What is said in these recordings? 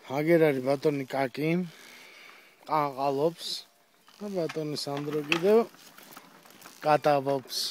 აგერ არის ბატონი კაკი, ყანყალობს და ბატონი სანდრო კიდევ კატავობს.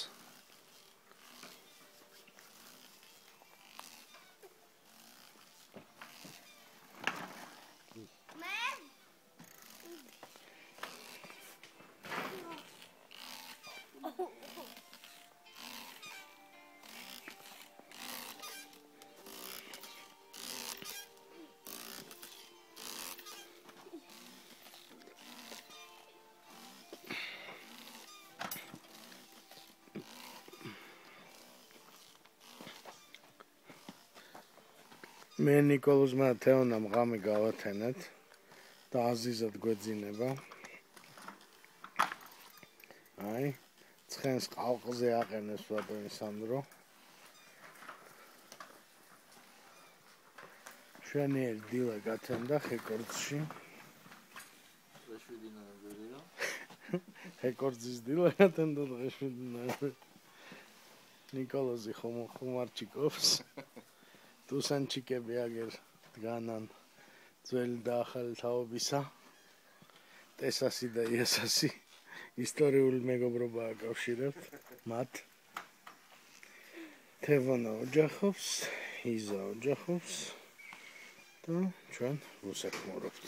მე ნიკოლოზმა თეონამ ღამე გავათენეთ და აზიზად გვეძინება. აი, ცხენს ყალყზე აყენებს ბატონი სანდრო. შვენიერი დილა გათენდა ხეკორძში. ხეკორძის დილა გათენდა დღეშვიდი. ნიკოლოზი ხუმარჩიკობს. ტუსანჩიკები აგერ დგანან ძველი და ახალი თაობისა. ტესასი და იესასი ისტორიული მეგობრობა აკავშირებთ მათ. თევონა ოჯახობს, იზა ოჯახობს და ჩვენ ვუსაქმურობთ.